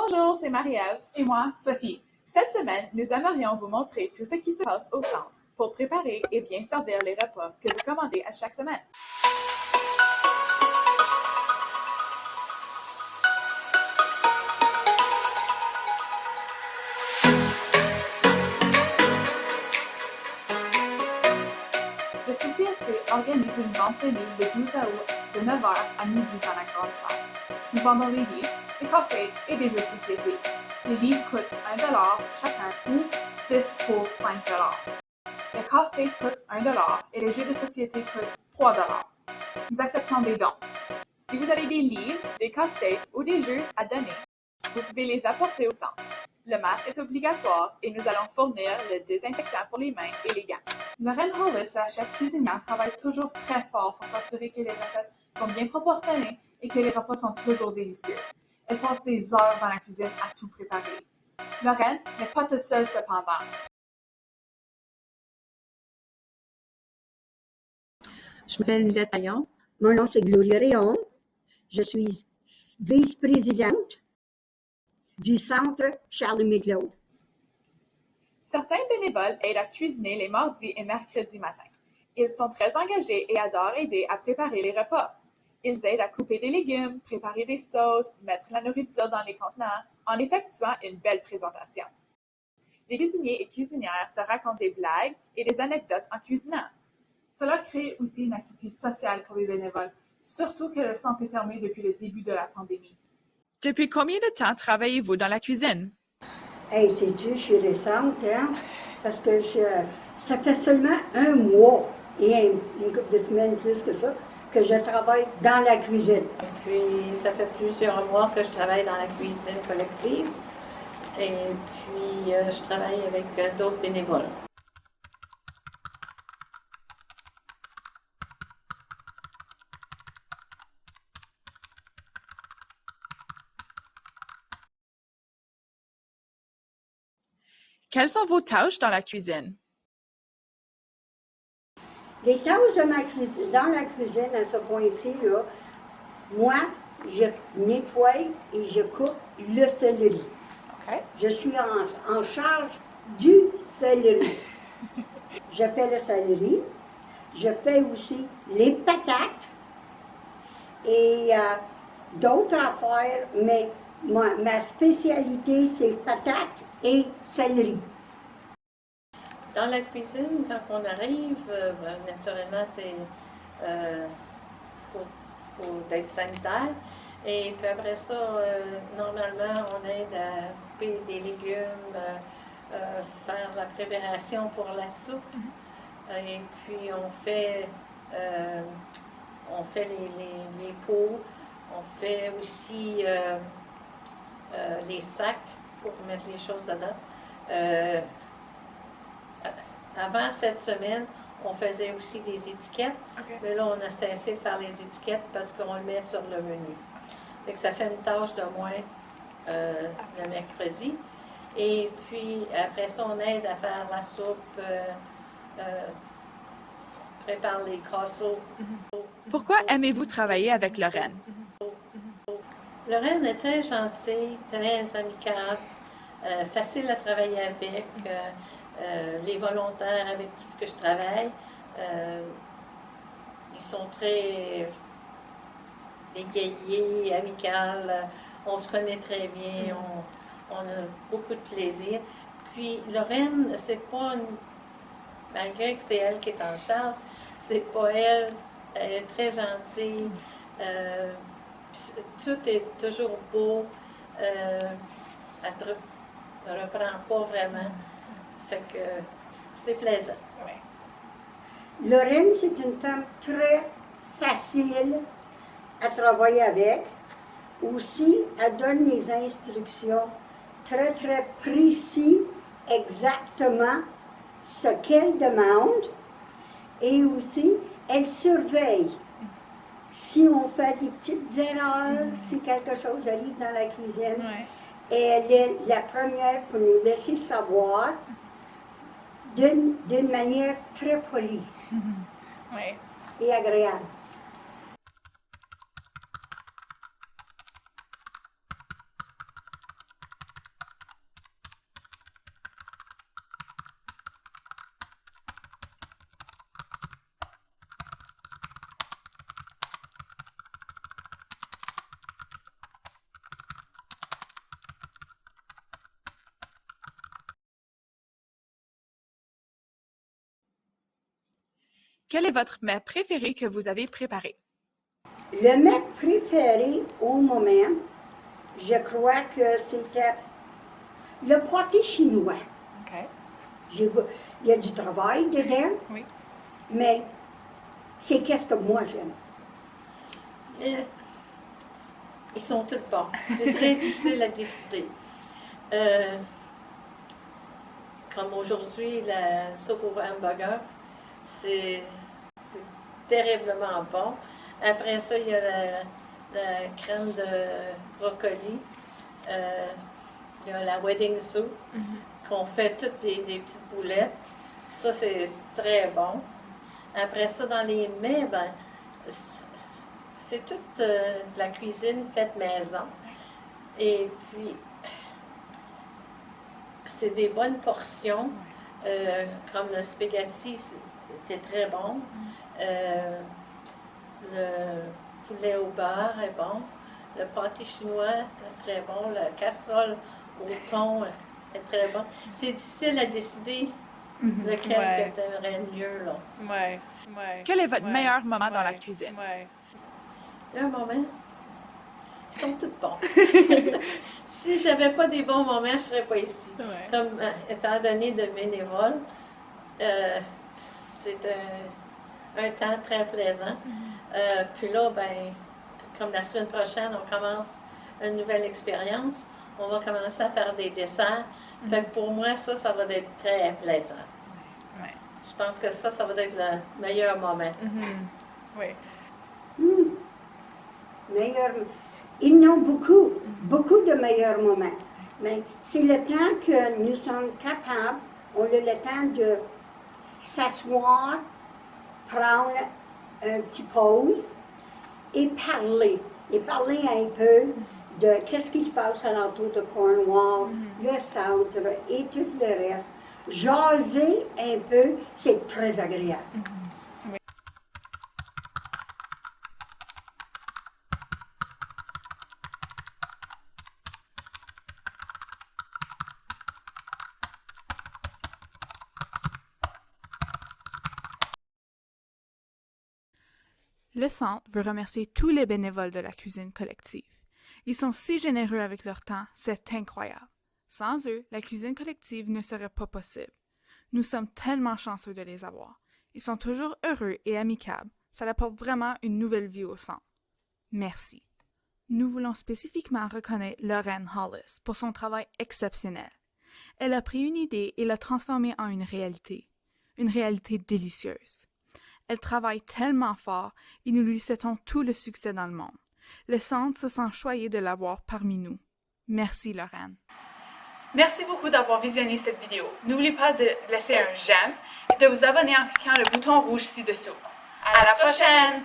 Bonjour, c'est Marie-Ève. Et moi, Sophie. Cette semaine, nous aimerions vous montrer tout ce qui se passe au centre pour préparer et bien servir les repas que vous commandez à chaque semaine. Le CCSC organise une vente de livres le 12 août de 9h à midi dans la grande salle. Nous vendons des livres, des casse-têtes et des jeux de société. Les livres coûtent 1$ chacun ou 6 pour 5$. Les casse-têtes coûtent 1$ et les jeux de société coûtent 3$. Nous acceptons des dons. Si vous avez des livres, des casse-têtes ou des jeux à donner, vous pouvez les apporter au centre. Le masque est obligatoire et nous allons fournir le désinfectant pour les mains et les gants. Lorraine Hollis, la chef cuisinière, travaille toujours très fort pour s'assurer que les recettes sont bien proportionnées et que les repas sont toujours délicieux. Elle passe des heures dans la cuisine à tout préparer. Lorraine n'est pas toute seule cependant. Je m'appelle Yvette Taillon. Mon nom, c'est Gloria Réon. Je suis vice-présidente du Centre Charles-Méclaud. Certains bénévoles aident à cuisiner les mardis et mercredis matins. Ils sont très engagés et adorent aider à préparer les repas. Ils aident à couper des légumes, préparer des sauces, mettre la nourriture dans les contenants, en effectuant une belle présentation. Les cuisiniers et cuisinières se racontent des blagues et des anecdotes en cuisinant. Cela crée aussi une activité sociale pour les bénévoles, surtout que le centre est fermé depuis le début de la pandémie. Depuis combien de temps travaillez-vous dans la cuisine? Hey, sais-tu, je suis récente, hein? Parce que ça fait seulement un mois et une couple de semaines plus que ça, que je travaille dans la cuisine. Et puis, ça fait plusieurs mois que je travaille dans la cuisine collective. Et puis, je travaille avec d'autres bénévoles. Quelles sont vos tâches dans la cuisine? Les tâches dans la cuisine, à ce point-ci, là, moi, je nettoie et je coupe le céleri. Okay. Je suis en charge du céleri. Je fais le céleri. Je fais aussi les patates et d'autres affaires, mais ma spécialité, c'est patates et céleri. Dans la cuisine, quand on arrive, naturellement, c'est faut d'être sanitaire. Et puis après ça, normalement, on aide à couper des légumes, faire la préparation pour la soupe. Et puis on fait les pots, on fait aussi les sacs pour mettre les choses dedans. Avant cette semaine, on faisait aussi des étiquettes, mais là, on a cessé de faire les étiquettes parce qu'on le met sur le menu. Fait que ça fait une tâche de moins le mercredi. Et puis, après ça, on aide à faire la soupe, prépare les casseaux. Pourquoi aimez-vous travailler avec Lorraine? Lorraine est très gentille, très amicale, facile à travailler avec. Les volontaires avec qui je travaille, ils sont très égayés, amicaux, on se connaît très bien, on a beaucoup de plaisir. Puis Lorraine, c'est pas malgré que c'est elle qui est en charge, c'est pas elle est très gentille, tout est toujours beau, elle ne reprend pas vraiment. Fait que c'est plaisant. Lorraine, c'est une femme très facile à travailler avec. Aussi, elle donne les instructions très, très précis, exactement ce qu'elle demande. Et aussi, elle surveille. Si on fait des petites erreurs, si quelque chose arrive dans la cuisine, elle est la première pour nous laisser savoir d'une manière très polie et agréable. Quel est votre mets préféré que vous avez préparé? Le mets préféré au moment, je crois que c'était le pâté chinois. OK. Il y a du travail dedans, Oui. mais c'est qu'est-ce que moi j'aime. Ils sont tous bons. C'est très difficile à décider. Comme aujourd'hui, la soupe au hamburger, c'est terriblement bon. Après ça, il y a la crème de brocoli. Il y a la wedding soup, qu'on fait toutes des petites boulettes. Ça, c'est très bon. Après ça, dans les mets, ben, c'est toute de la cuisine faite maison. Et puis, c'est des bonnes portions, comme le spaghetti, c'était très bon. Le poulet au beurre est bon. Le pâté chinois est très bon. La casserole au thon est très bon. C'est difficile à décider lequel que tu aimerais mieux, là. Ouais. Quel est votre meilleur moment dans la cuisine? Il y a un moment, ils sont tous bons. Si j'avais pas des bons moments, je ne serais pas ici. Ouais. Comme étant donné de bénévole, c'est un temps très plaisant. Puis là, ben, comme la semaine prochaine, on commence une nouvelle expérience. On va commencer à faire des desserts. Fait que pour moi, ça va être très plaisant. Ouais. Je pense que ça va être le meilleur moment. Oui. Meilleur, ils n'ont beaucoup de meilleurs moments. Mais c'est le temps que nous sommes capables, on a le temps de s'asseoir, prendre un petit pause et parler. Et parler un peu de qu'est-ce qui se passe alentour de Cornwall, le centre et tout le reste. Jaser un peu, c'est très agréable. Le Centre veut remercier tous les bénévoles de la cuisine collective. Ils sont si généreux avec leur temps, c'est incroyable. Sans eux, la cuisine collective ne serait pas possible. Nous sommes tellement chanceux de les avoir. Ils sont toujours heureux et amicales. Ça apporte vraiment une nouvelle vie au Centre. Merci. Nous voulons spécifiquement reconnaître Lorraine Hollis pour son travail exceptionnel. Elle a pris une idée et l'a transformée en une réalité délicieuse. Elle travaille tellement fort et nous lui souhaitons tout le succès dans le monde. Le Centre se sent choyé de l'avoir parmi nous. Merci, Lorraine. Merci beaucoup d'avoir visionné cette vidéo. N'oubliez pas de laisser un j'aime et de vous abonner en cliquant le bouton rouge ci-dessous. À la prochaine!